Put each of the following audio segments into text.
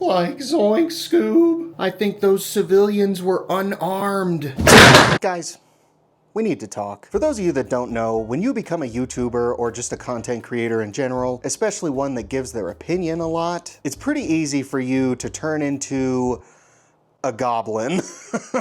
like Zoink Scoob. I think those civilians were unarmed. Guys, we need to talk. For those of you that don't know, when you become a YouTuber or just a content creator in general, especially one that gives their opinion a lot, it's pretty easy for you to turn into a goblin.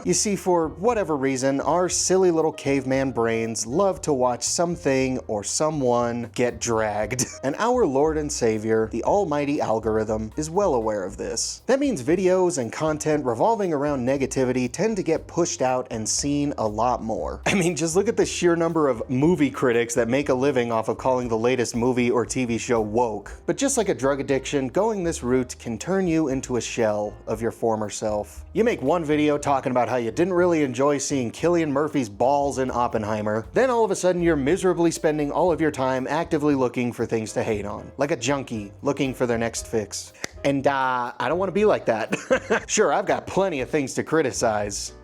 You see, for whatever reason, our silly little caveman brains love to watch something or someone get dragged. And our Lord and Savior, the almighty algorithm, is well aware of this. That means videos and content revolving around negativity tend to get pushed out and seen a lot more. I mean, just look at the sheer number of movie critics that make a living off of calling the latest movie or TV show woke. But just like a drug addiction, going this route can turn you into a shell of your former self. You make one video talking about how you didn't really enjoy seeing Cillian Murphy's balls in Oppenheimer, then all of a sudden you're miserably spending all of your time actively looking for things to hate on, like a junkie looking for their next fix. And I don't want to be like that. Sure, I've got plenty of things to criticize.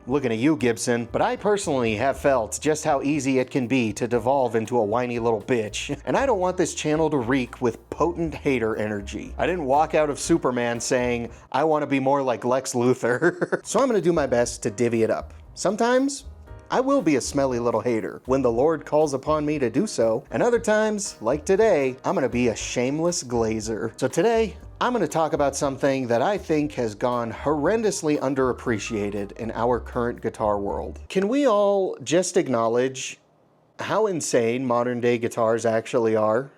Looking at you, Gibson, but I personally have felt just how easy it can be to devolve into a whiny little bitch, and I don't want this channel to reek with potent hater energy. I didn't walk out of Superman saying, I want to be more like Lex Luthor. So I'm gonna do my best to divvy it up. Sometimes, I will be a smelly little hater when the Lord calls upon me to do so, and other times, like today, I'm gonna be a shameless glazer. So today, I'm going to talk about something that I think has gone horrendously underappreciated in our current guitar world. Can we all just acknowledge how insane modern day guitars actually are?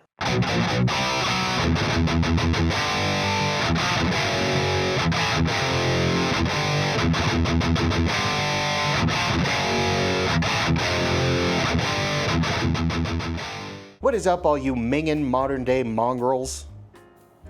What is up, all you minging modern day mongrels?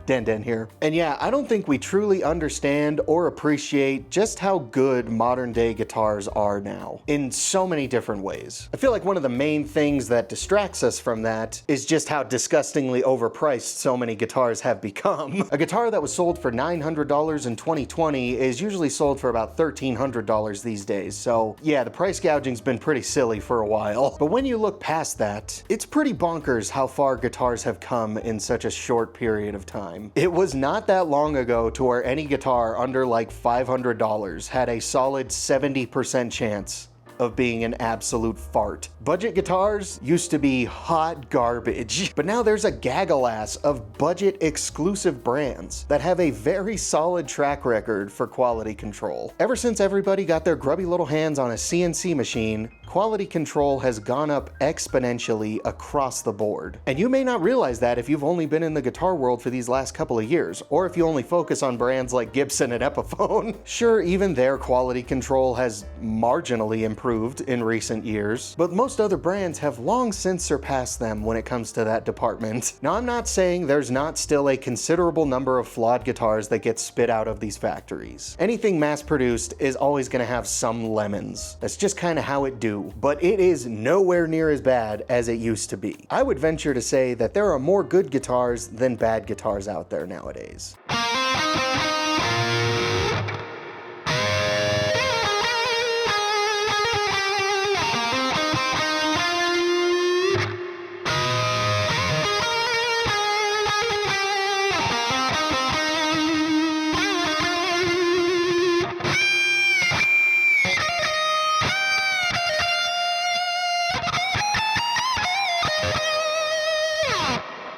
Den here. And yeah, I don't think we truly understand or appreciate just how good modern day guitars are now in so many different ways. I feel like one of the main things that distracts us from that is just how disgustingly overpriced so many guitars have become. A guitar that was sold for $900 in 2020 is usually sold for about $1,300 these days. So yeah, the price gouging's been pretty silly for a while. But when you look past that, it's pretty bonkers how far guitars have come in such a short period of time. It was not that long ago to where any guitar under like $500 had a solid 70% chance of being an absolute fart. Budget guitars used to be hot garbage, but now there's a gaggle-ass of budget exclusive brands that have a very solid track record for quality control. Ever since everybody got their grubby little hands on a CNC machine, quality control has gone up exponentially across the board. And you may not realize that if you've only been in the guitar world for these last couple of years, or if you only focus on brands like Gibson and Epiphone. Sure, even their quality control has marginally improved in recent years, but most other brands have long since surpassed them when it comes to that department. Now, I'm not saying there's not still a considerable number of flawed guitars that get spit out of these factories. Anything mass-produced is always gonna have some lemons. That's just kind of how it do. But it is nowhere near as bad as it used to be. I would venture to say that there are more good guitars than bad guitars out there nowadays.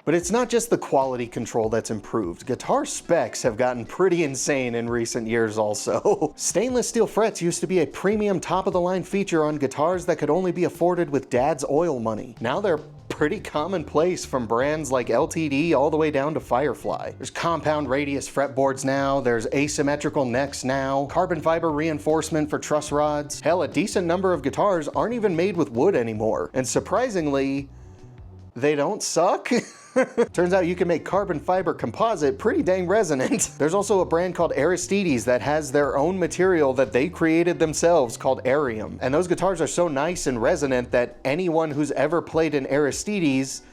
But it's not just the quality control that's improved. Guitar specs have gotten pretty insane in recent years also. Stainless steel frets used to be a premium top-of-the-line feature on guitars that could only be afforded with dad's oil money. Now they're pretty commonplace from brands like LTD all the way down to Firefly. There's compound radius fretboards now, there's asymmetrical necks now, carbon fiber reinforcement for truss rods. Hell, a decent number of guitars aren't even made with wood anymore. And surprisingly, they don't suck. Turns out you can make carbon fiber composite pretty dang resonant. There's also a brand called Aristides that has their own material that they created themselves called Arium. And those guitars are so nice and resonant that anyone who's ever played an Aristides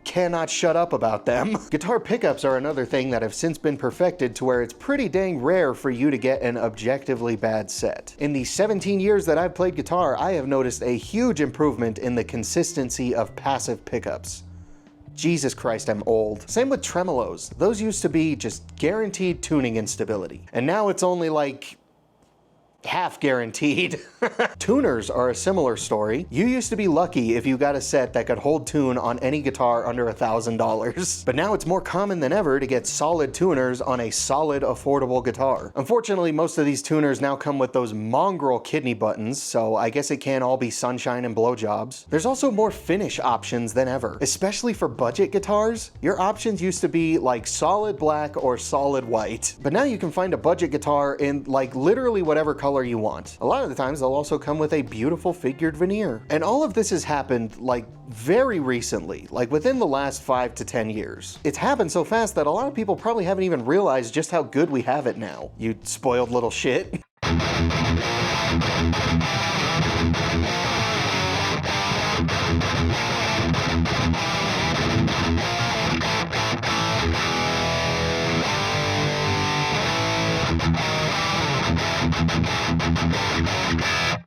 cannot shut up about them. Guitar pickups are another thing that have since been perfected to where it's pretty dang rare for you to get an objectively bad set. In the 17 years that I've played guitar, I have noticed a huge improvement in the consistency of passive pickups. Jesus Christ, I'm old. Same with tremolos. Those used to be just guaranteed tuning instability. And now it's only like half guaranteed. Tuners are a similar story. You used to be lucky if you got a set that could hold tune on any guitar under $1,000. But now it's more common than ever to get solid tuners on a solid, affordable guitar. Unfortunately, most of these tuners now come with those mongrel kidney buttons, so I guess it can't all be sunshine and blowjobs. There's also more finish options than ever. Especially for budget guitars, your options used to be like solid black or solid white. But now you can find a budget guitar in like literally whatever color you want. A lot of the times they'll also come with a beautiful figured veneer. And all of this has happened like very recently, like within the last 5 to 10 years. It's happened so fast that a lot of people probably haven't even realized just how good we have it now. You spoiled little shit.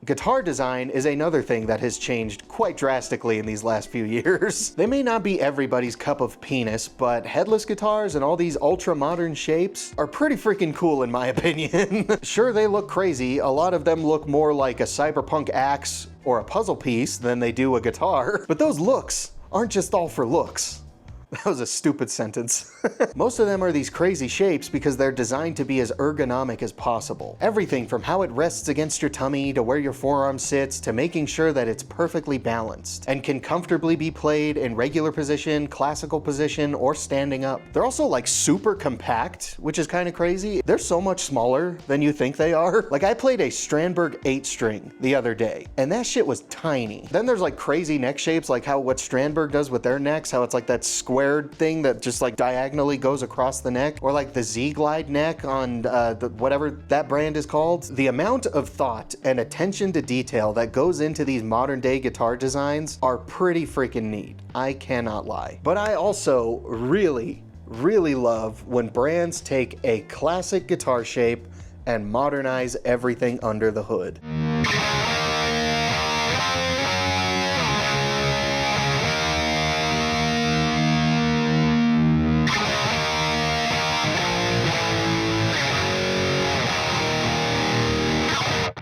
Guitar design is another thing that has changed quite drastically in these last few years. They may not be everybody's cup of penis, but headless guitars and all these ultra-modern shapes are pretty freaking cool in my opinion. Sure, they look crazy. A lot of them look more like a cyberpunk axe or a puzzle piece than they do a guitar, but those looks aren't just all for looks. That was a stupid sentence. Most of them are these crazy shapes because they're designed to be as ergonomic as possible. Everything from how it rests against your tummy to where your forearm sits to making sure that it's perfectly balanced and can comfortably be played in regular position, classical position, or standing up. They're also like super compact, which is kind of crazy. They're so much smaller than you think they are. Like I played a Strandberg 8-string the other day, and that shit was tiny. Then there's like crazy neck shapes, like what Strandberg does with their necks, how it's like that square thing that just like diagonally goes across the neck, or like the Z-Glide neck on whatever that brand is called. The amount of thought and attention to detail that goes into these modern day guitar designs are pretty freaking neat. I cannot lie. But I also really love when brands take a classic guitar shape and modernize everything under the hood.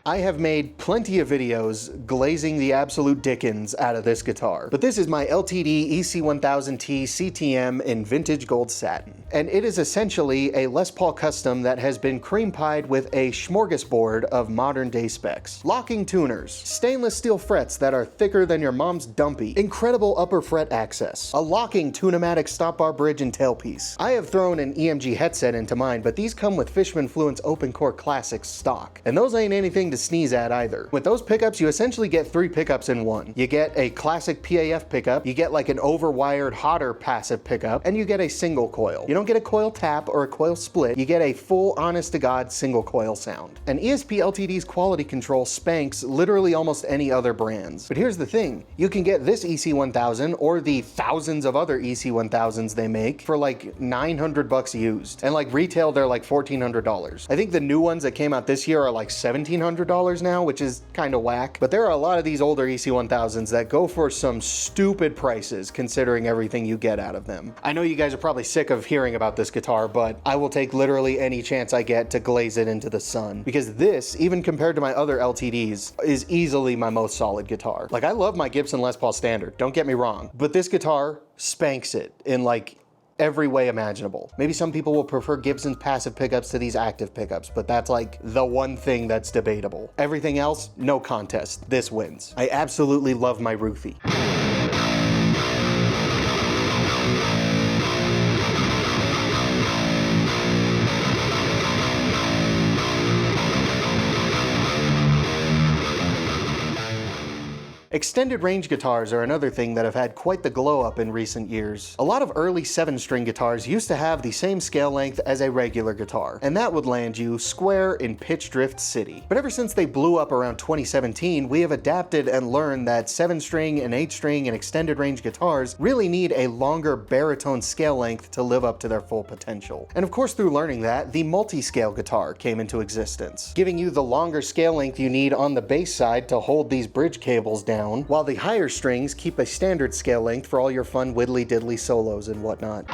I have made plenty of videos glazing the absolute dickens out of this guitar, but this is my LTD EC1000T CTM in vintage gold satin. And it is essentially a Les Paul custom that has been cream pied with a smorgasbord of modern day specs. Locking tuners, stainless steel frets that are thicker than your mom's dumpy, incredible upper fret access, a locking tune-o-matic stop bar bridge and tailpiece. I have thrown an EMG headset into mine, but these come with Fishman Fluence Open Core Classics stock, and those ain't anything to sneeze at either. With those pickups, you essentially get 3 pickups in one. You get a classic PAF pickup, you get like an overwired Hodder passive pickup, and you get a single coil. You don't get a coil tap or a coil split, you get a full honest-to-God single coil sound. And ESP Ltd's quality control spanks literally almost any other brands. But here's the thing, you can get this EC1000 or the thousands of other EC1000s they make for like $900 used. And like retail, they're like $1,400. I think the new ones that came out this year are like $1,700 now, which is kind of whack. But there are a lot of these older EC1000s that go for some stupid prices considering everything you get out of them. I know you guys are probably sick of hearing about this guitar, but I will take literally any chance I get to glaze it into the sun, because this, even compared to my other LTDs, is easily my most solid guitar. Like, I love my Gibson Les Paul Standard, don't get me wrong, but this guitar spanks it in like every way imaginable. Maybe some people will prefer Gibson's passive pickups to these active pickups, but that's like the one thing that's debatable. Everything else, no contest. This wins. I absolutely love my Ruthie. Extended range guitars are another thing that have had quite the glow up in recent years. A lot of early 7-string guitars used to have the same scale length as a regular guitar, and that would land you square in Pitch Drift City. But ever since they blew up around 2017, we have adapted and learned that 7-string and 8-string and extended range guitars really need a longer baritone scale length to live up to their full potential. And of course, through learning that, the multi-scale guitar came into existence, giving you the longer scale length you need on the bass side to hold these bridge cables down down, while the higher strings keep a standard scale length for all your fun widdly diddly solos and whatnot.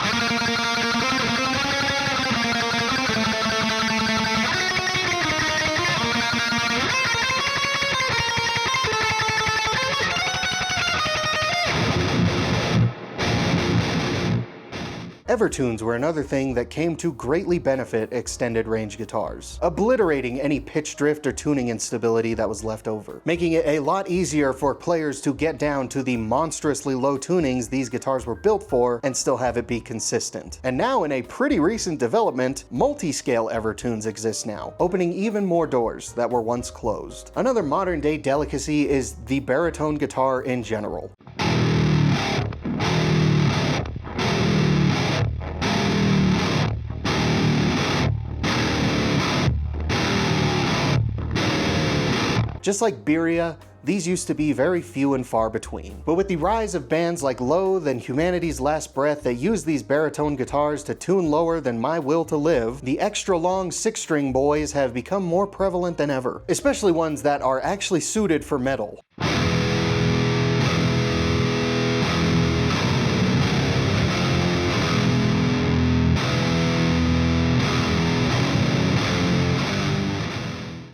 Evertunes were another thing that came to greatly benefit extended range guitars, obliterating any pitch drift or tuning instability that was left over, making it a lot easier for players to get down to the monstrously low tunings these guitars were built for and still have it be consistent. And now, in a pretty recent development, multi-scale Evertunes exist now, opening even more doors that were once closed. Another modern day delicacy is the baritone guitar in general. Just like birria, these used to be very few and far between. But with the rise of bands like Loathe and Humanity's Last Breath that use these baritone guitars to tune lower than My Will to Live, the extra long 6-string boys have become more prevalent than ever, especially ones that are actually suited for metal.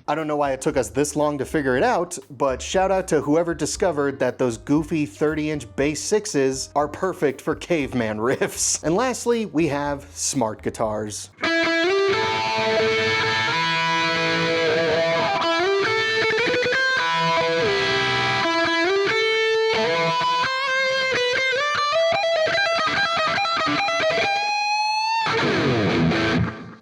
I don't know why it took us this long to figure it out, but shout out to whoever discovered that those goofy 30-inch bass 6s are perfect for caveman riffs. And lastly, we have smart guitars.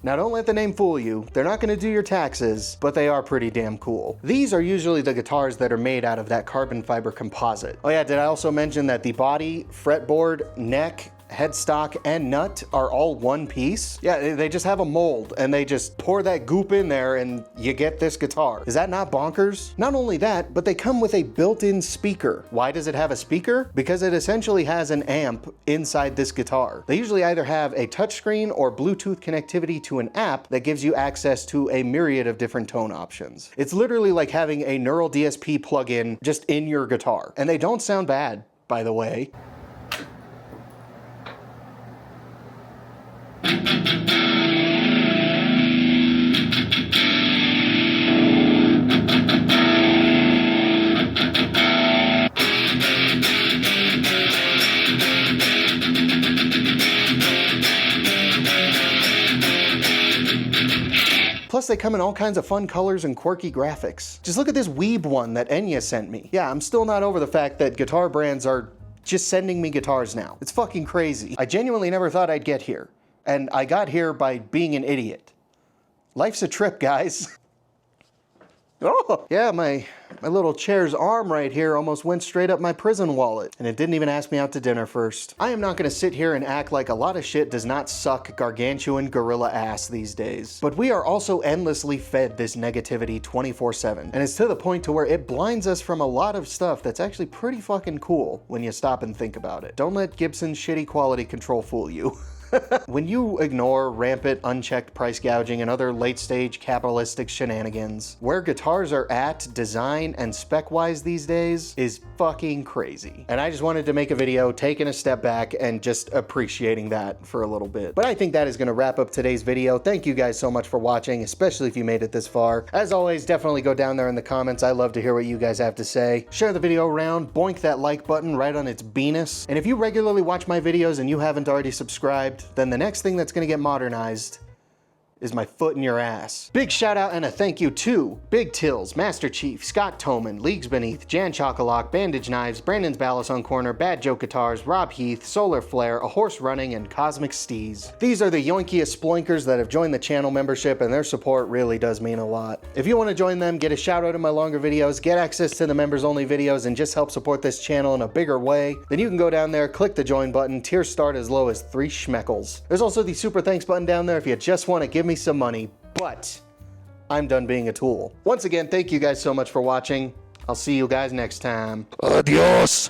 Now don't let the name fool you, they're not going to do your taxes, but they are pretty damn cool. These are usually the guitars that are made out of that carbon fiber composite. Oh yeah, did I also mention that the body, fretboard, neck, headstock, and nut are all one piece? Yeah, they just have a mold and they just pour that goop in there and you get this guitar. Is that not bonkers? Not only that, but they come with a built-in speaker. Why does it have a speaker? Because it essentially has an amp inside this guitar. They usually either have a touchscreen or Bluetooth connectivity to an app that gives you access to a myriad of different tone options. It's literally like having a neural DSP plugin just in your guitar. And they don't sound bad, by the way. Plus, they come in all kinds of fun colors and quirky graphics. Just look at this weeb one that Enya sent me. Yeah, I'm still not over the fact that guitar brands are just sending me guitars now. It's fucking crazy. I genuinely never thought I'd get here. And I got here by being an idiot. Life's a trip, guys. Oh, yeah, my little chair's arm right here almost went straight up my prison wallet, and it didn't even ask me out to dinner first. I am not gonna sit here and act like a lot of shit does not suck gargantuan gorilla ass these days. But we are also endlessly fed this negativity 24/7, and it's to the point to where it blinds us from a lot of stuff that's actually pretty fucking cool when you stop and think about it. Don't let Gibson's shitty quality control fool you. When you ignore rampant, unchecked price gouging and other late-stage capitalistic shenanigans, where guitars are at design and spec-wise these days is fucking crazy. And I just wanted to make a video taking a step back and just appreciating that for a little bit. But I think that is going to wrap up today's video. Thank you guys so much for watching, especially if you made it this far. As always, definitely go down there in the comments. I love to hear what you guys have to say. Share the video around, boink that like button right on its Venus. And if you regularly watch my videos and you haven't already subscribed, then the next thing that's gonna get modernized is my foot in your ass. Big shout out and a thank you to Big Tills, Master Chief, Scott Toman, Leagues Beneath, Jan Chocolate, Bandage Knives, Brandon's Ballison Corner, Bad Joke Guitars, Rob Heath, Solar Flare, A Horse Running, and Cosmic Steez. These are the yoinkiest sploinkers that have joined the channel membership, and their support really does mean a lot. If you want to join them, get a shout out in my longer videos, get access to the members only videos, and just help support this channel in a bigger way, then you can go down there, click the join button. Tiers start as low as 3 schmeckles. There's also the super thanks button down there if you just want to give me some money, but I'm done being a tool. Once again, thank you guys so much for watching. I'll see you guys next time. Adios!